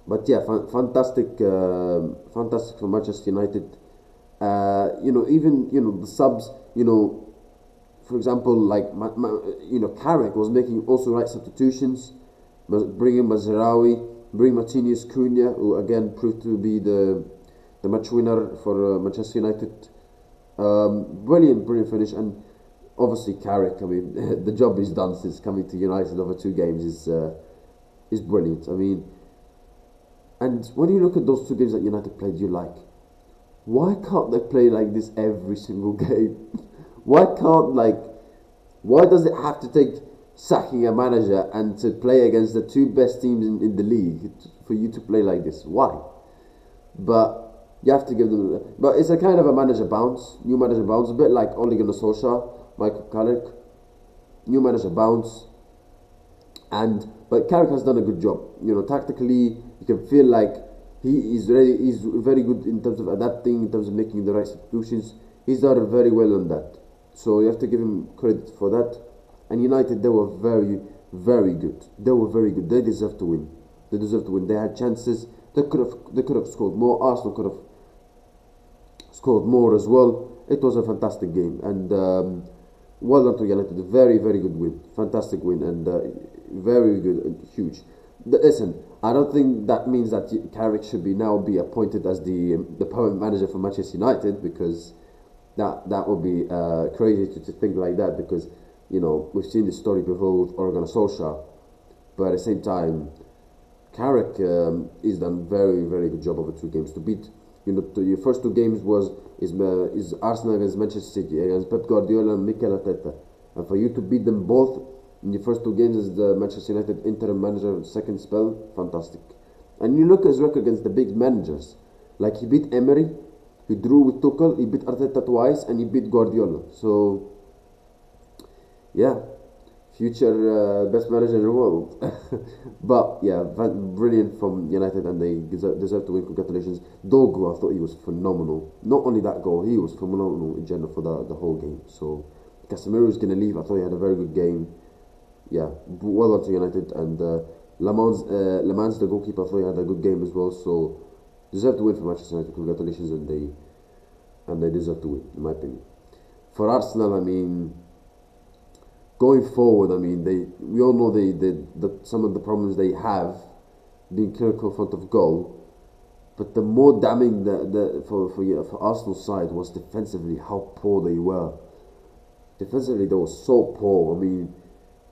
But yeah, fantastic for Manchester United. Even the subs. For example, like Carrick was making also right substitutions, bringing Mazraoui, bring Martinez Cunha, who again proved to be the match winner for Manchester United. Brilliant finish, and obviously Carrick. I mean, the job he's done since coming to United over 2 games is brilliant. I mean, and when you look at those 2 games that United played, you're like, why can't they play like this every single game? why can't like Why does it have to take sacking a manager and to play against the 2 best teams in the league for you to play like this? Why? But you have to give them. But it's a kind of a manager bounce, new manager bounce, a bit like Ole Gunnar Solskjaer, Michael Carrick, new manager bounce, and but Carrick has done a good job. Tactically, you can feel like he is ready. He's very good in terms of adapting, in terms of making the right substitutions. He's done very well on that. So you have to give him credit for that. And United, they were very, very good. They were very good. They deserve to win. They deserve to win. They had chances. They could have scored more. Arsenal could have scored more as well. It was a fantastic game, and well done to United. Very, very good win. Fantastic win, and very good and huge. Listen, I don't think that means that Carrick should now be appointed as the permanent manager for Manchester United, because that would be crazy to think like that, because we've seen this story before with Ole Gunnar Solskjaer, but at the same time, Carrick is done very, very good job over 2 games to beat. Your first 2 games is Arsenal against Manchester City, against Pep Guardiola and Mikel Arteta, and for you to beat them both in your first 2 games as the Manchester United interim manager second spell, fantastic. And you look at his record against the big managers, like he beat Emery, he drew with Tuchel, he beat Arteta twice, and he beat Guardiola. So yeah, future best manager in the world. But yeah, brilliant from United, and they deserve to win. Congratulations. Dogu, I thought he was phenomenal. Not only that goal, he was phenomenal in general for the whole game. So Casemiro is going to leave. I thought he had a very good game. Yeah, well done to United. And Lemans, the goalkeeper, I thought he had a good game as well. So deserve to win for Manchester United. Congratulations, and they deserve to win, in my opinion. For Arsenal, I mean, going forward, I mean, we all know that some of the problems they have being critical in front of goal, but the more damning for Arsenal's side was defensively, how poor they were. Defensively, they were so poor. I mean,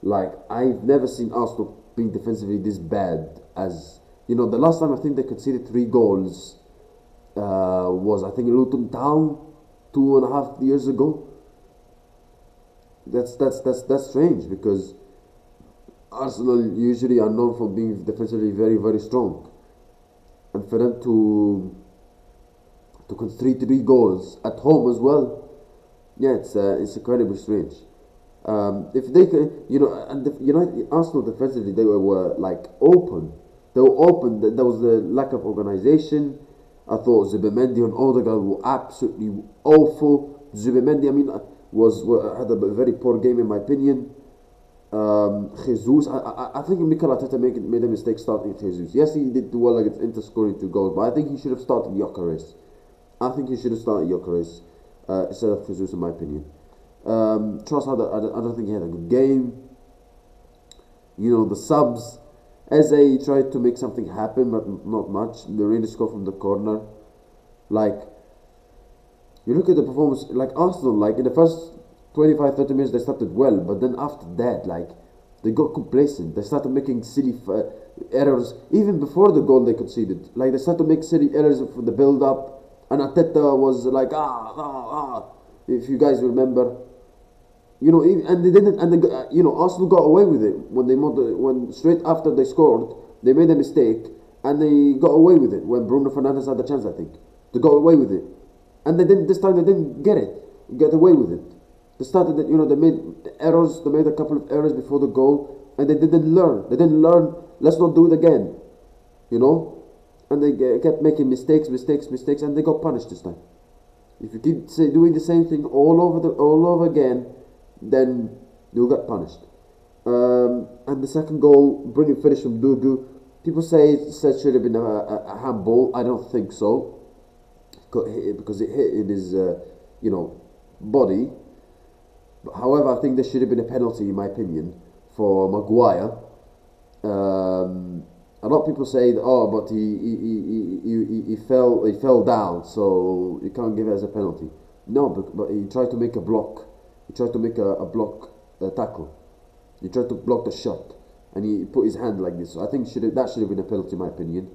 like, I've never seen Arsenal being defensively this bad. As the last time I think they conceded 3 goals was, I think, Luton Town 2.5 years ago. That's strange, because Arsenal usually are known for being defensively very, very strong, and for them to concede 3 goals at home as well, yeah, it's incredibly strange. If they can, and Arsenal defensively, they were like open. They were open. There was the lack of organisation. I thought Zubimendi and Odegaard were absolutely awful. Zubimendi, I mean, had a very poor game in my opinion. Jesus, I think Mikel Arteta made a mistake starting Jesus. Yes, he did well against Inter, scoring 2 goals, but I think he should have started Gyökeres. I think he should have started Gyökeres instead of Jesus, in my opinion. Tross I don't think he had a good game. The subs, Eze tried to make something happen, but not much. They really scored from the corner. Like, you look at the performance, like Arsenal, like in the first 25-30 minutes they started well, but then after that, like, they got complacent. They started making silly errors, even before the goal they conceded. Like, they started to make silly errors for the build-up, and Arteta was like, if you guys remember. And they didn't, and Arsenal got away with it when straight after they scored, they made a mistake, and they got away with it when Bruno Fernandes had the chance. I think they got away with it, and they didn't this time. They didn't get away with it. They started, they made errors. They made a couple of errors before the goal, and they didn't learn. They didn't learn. Let's not do it again, And they kept making mistakes, and they got punished this time. If you keep doing the same thing all over again, then you'll get punished. And the second goal, brilliant finish from Dogu. People say it should have been a handball. I don't think so, because it hit in his body. However, I think there should have been a penalty, in my opinion, for Maguire. A lot of people say, that, oh, but he fell down, so you can't give it as a penalty. No, but he tried to make a block. He tried to make a block tackle. He tried to block the shot, and he put his hand like this. So I think that should have been a penalty, in my opinion.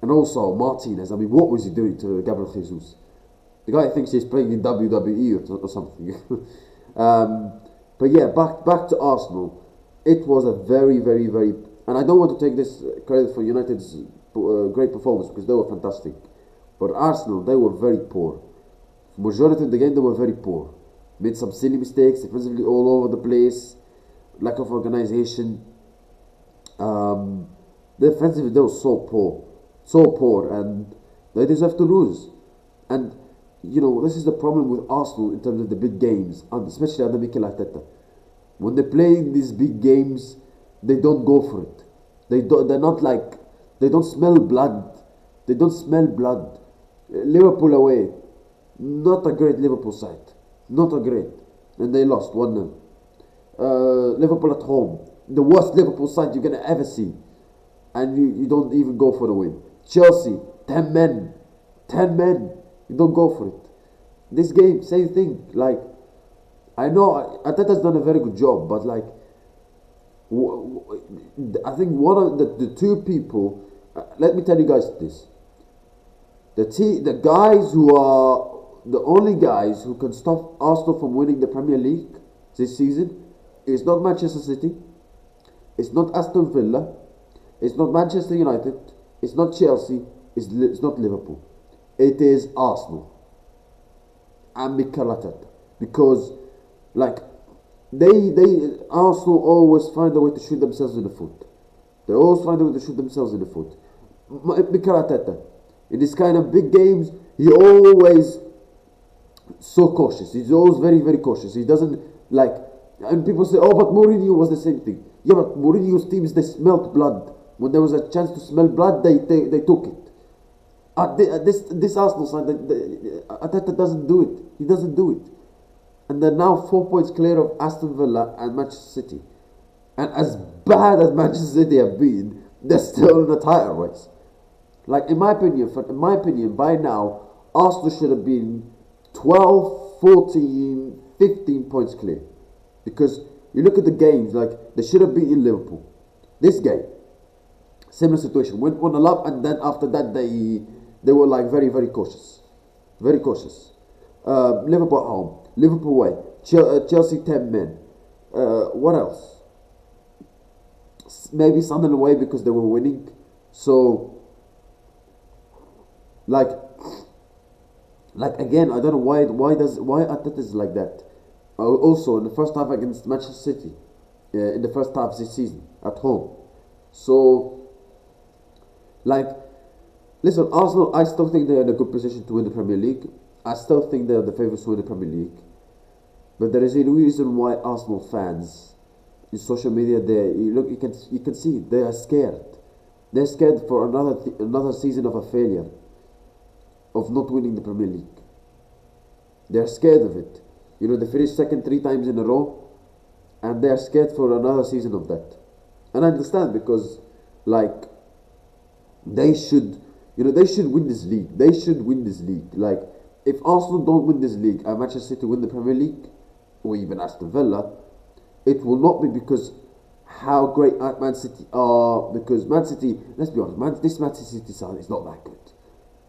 And also Martinez. I mean, what was he doing to Gabriel Jesus? The guy thinks he's playing in WWE or something. But yeah, back to Arsenal. It was a very, very, very, and I don't want to take this credit for United's great performance, because they were fantastic. But Arsenal, they were very poor. For majority of the game, they were very poor. Made some silly mistakes, defensively all over the place, lack of organization. Defensively, they were so poor, and they deserve to lose. And this is the problem with Arsenal in terms of the big games, and especially under Mikel Arteta. When they play in these big games, they don't go for it. They're not like, they don't smell blood. They don't smell blood. Liverpool away, not a great Liverpool side. Not a great. And they lost 1-0. Liverpool at home, the worst Liverpool side you're going to ever see. And you don't even go for the win. Chelsea, 10 men. 10 men. You don't go for it. This game, same thing. Like, I know Arteta's done a very good job, but like, I think one of the two people. Let me tell you guys this: the guys who are the only guys who can stop Arsenal from winning the Premier League this season is not Manchester City, it's not Aston Villa, it's not Manchester United, it's not Chelsea, it's not Liverpool. It is Arsenal and Mikel Arteta, because like Arsenal always find a way to shoot themselves in the foot. They always find a way to shoot themselves in the foot. Mikel Arteta, in these kind of big games, he always so cautious. He's always very, very cautious. He doesn't like, and people say, oh, but Mourinho was the same thing. Yeah, but Mourinho's teams, they smelt blood. When there was a chance to smell blood, they took it. This Arsenal side, Arteta doesn't do it. He doesn't do it. And they're now 4 points clear of Aston Villa and Manchester City. And as bad as Manchester City have been, they're still in the title race. Like, in my opinion, by now, Arsenal should have been 12, 14, 15 points clear. Because you look at the games, like, they should have beaten Liverpool. This game, similar situation. Went 1-0 up, and then after that, they were like very, very cautious. Very cautious. Liverpool at home. Liverpool away. Chelsea 10 men. What else? Maybe Sunderland away because they were winning. So, like again, I don't know why Arteta is like that. Also, in the first half against Manchester City, in the first half this season at home. So, like, listen, Arsenal, I still think they're in a good position to win the Premier League. I still think they're the favourites to win the Premier League. But there is a reason why Arsenal fans in social media, you can see it, they are scared. They're scared for another season of a failure, of not winning the Premier League. They're scared of it. They finished second 3 times in a row, and they're scared for another season of that. And I understand, because like, they should win this league. They should win this league. Like, if Arsenal don't win this league and Manchester City win the Premier League, or even Aston Villa, it will not be because how great Man City are. Because Man City, let's be honest, this Man City side is not that good.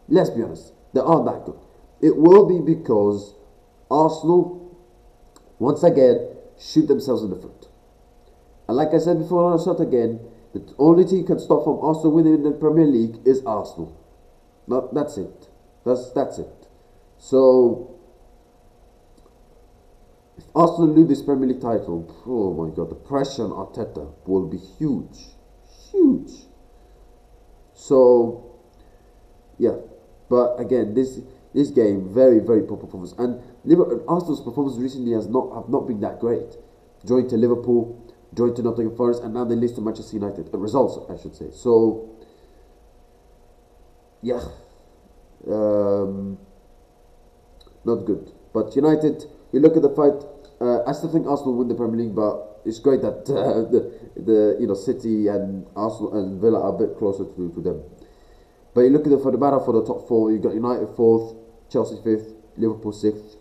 Let's be honest, they aren't that good. It will be because Arsenal, once again, shoot themselves in the foot. And like I said before, I'll start again, the only team can stop from Arsenal winning the Premier League is Arsenal. That's it. That's it. So, if Arsenal lose this Premier League title, oh my God, the pressure on Arteta will be huge. Huge. So, yeah. But again, this game, very, very poor performance. And Arsenal's performance recently have not been that great. Drawing to Liverpool, joined to Nottingham Forest, and now they lose to Manchester United. Results, I should say. So, yeah, not good. But United, you look at the fight. I still think Arsenal win the Premier League, but it's great that the City and Arsenal and Villa are a bit closer to them. But you look at for the battle for the top four. You got United fourth, Chelsea fifth, Liverpool sixth,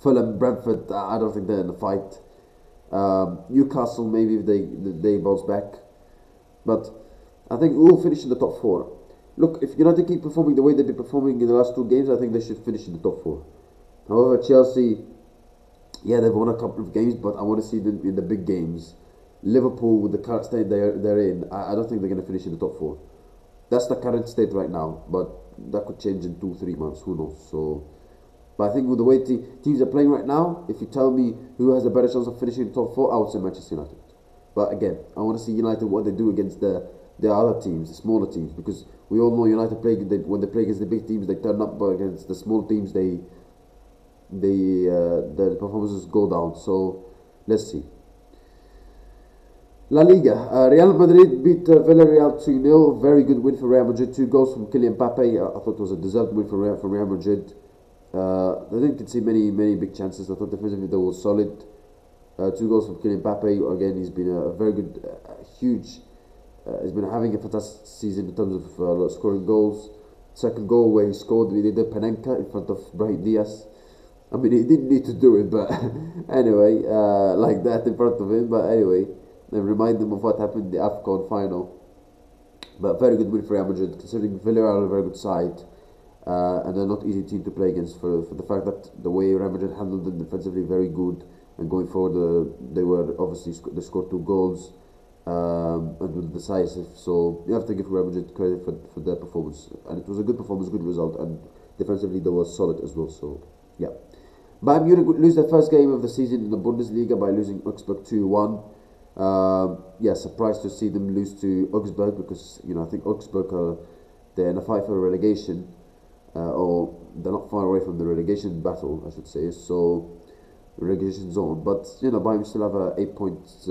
Fulham, Brentford. I don't think they're in the fight. Newcastle maybe if they bounce back, but I think we'll finish in the top four. Look, if United keep performing the way they've been performing in the last 2 games, I think they should finish in the top four. However, Chelsea, yeah, they've won a couple of games, but I want to see them in the big games. Liverpool, with the current state they're in, I don't think they're going to finish in the top four. That's the current state right now, but that could change in 2-3 months. Who knows? So, but I think with the way teams are playing right now, if you tell me who has a better chance of finishing in the top four, I would say Manchester United. But again, I want to see United what they do against the other teams, the smaller teams, because we all know United when they play against the big teams, they turn up, but against the small teams, the performances go down. So let's see. La Liga, Real Madrid beat Villarreal 2-0. Very good win for Real Madrid. 2 goals from Kylian Mbappe. I thought it was a deserved win for Real Madrid. They didn't concede many big chances. I thought defensively they were solid. 2 goals from Kylian Mbappe. Again, he's been a very good, huge. He's been having a fantastic season in terms of scoring goals. Second goal where he scored, we did a Panenka in front of Brahim Diaz. I mean, he didn't need to do it, but anyway, like that in front of him. But anyway, and remind them of what happened in the AFCON final. But very good win for Real Madrid, considering Villarreal are a very good side. And they're not easy team to play against for the fact that the way Real Madrid handled them defensively, very good. And going forward, they were obviously they scored 2 goals and were decisive. So you have to give Real Madrid credit for their performance, and it was a good performance, good result, and defensively they were solid as well. So yeah, Bayern Munich would lose their first game of the season in the Bundesliga by losing Augsburg 2-1. Yeah, surprised to see them lose to Augsburg because I think Augsburg they're in a fight for relegation, or they're not far away from the relegation battle, I should say. So relegation zone, but Bayern still have a 8-point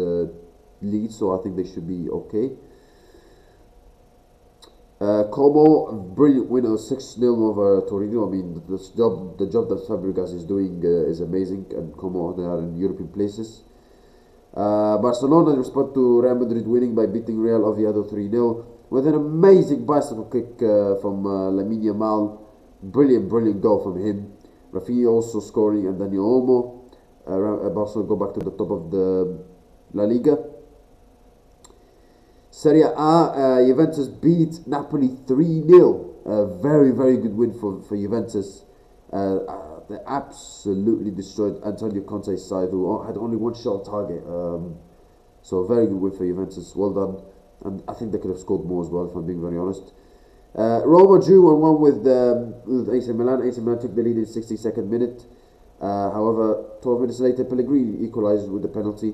lead, so I think they should be okay. Como, brilliant winner, 6-0 over Torino. I mean, the job that Fabregas is doing is amazing, and Como, they are in European places. Barcelona respond to Real Madrid winning by beating Real Oviedo 3-0 with an amazing bicycle kick from Lamine Yamal. Brilliant goal from him. Rafinha also scoring, and Dani Olmo. Barcelona go back to the top of the La Liga. Serie A, Juventus beat Napoli 3-0. A very good win for Juventus. They absolutely destroyed Antonio Conte's side, who had only 1 shot on target. So a very good win for Juventus. Well done. And I think they could have scored more as well, if I'm being very honest. Roma drew 1-1 with AC Milan. AC Milan took the lead in the 62nd minute. However, 12 minutes later, Pellegrini equalised with the penalty.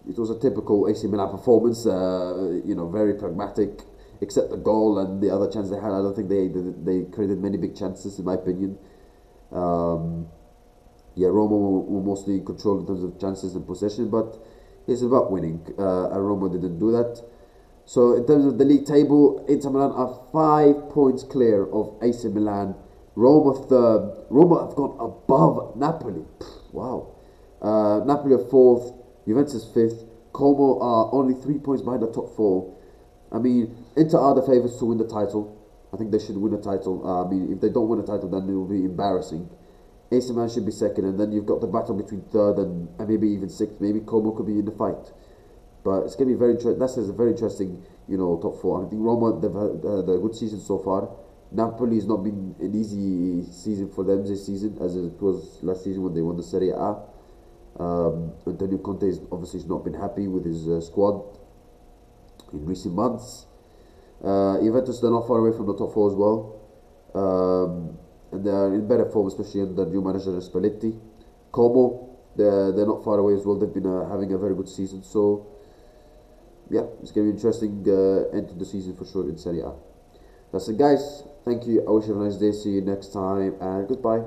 It was a typical AC Milan performance. Very pragmatic. Except the goal and the other chance they had, I don't think they created many big chances, in my opinion. Roma were mostly controlled in terms of chances and possession, but it's about winning, and Roma didn't do that. So in terms of the league table, Inter Milan are 5 points clear of AC Milan. Roma third. Roma have gone above Napoli. Wow. Napoli are 4th, Juventus 5th. Como are only 3 points behind the top 4. I mean, Inter are the favourites to win the title. I think they should win the title. I mean, if they don't win the title, then it will be embarrassing. AC Milan should be 2nd, and then you've got the battle between 3rd and maybe even 6th. Maybe Como could be in the fight. But it's going to be very interesting. That's a very interesting, top 4. I think Roma, they've had a good season so far. Napoli has not been an easy season for them this season, as it was last season when they won the Serie A. Antonio Conte has obviously not been happy with his squad in recent months. Juventus, they're not far away from the top 4 as well, and they are in better form, especially under new manager Spalletti. Como, they're not far away as well. They've been having a very good season, so yeah, it's going to be interesting end to the season for sure in Serie A. That's it, guys. Thank you. I wish you a nice day. See you next time, and goodbye.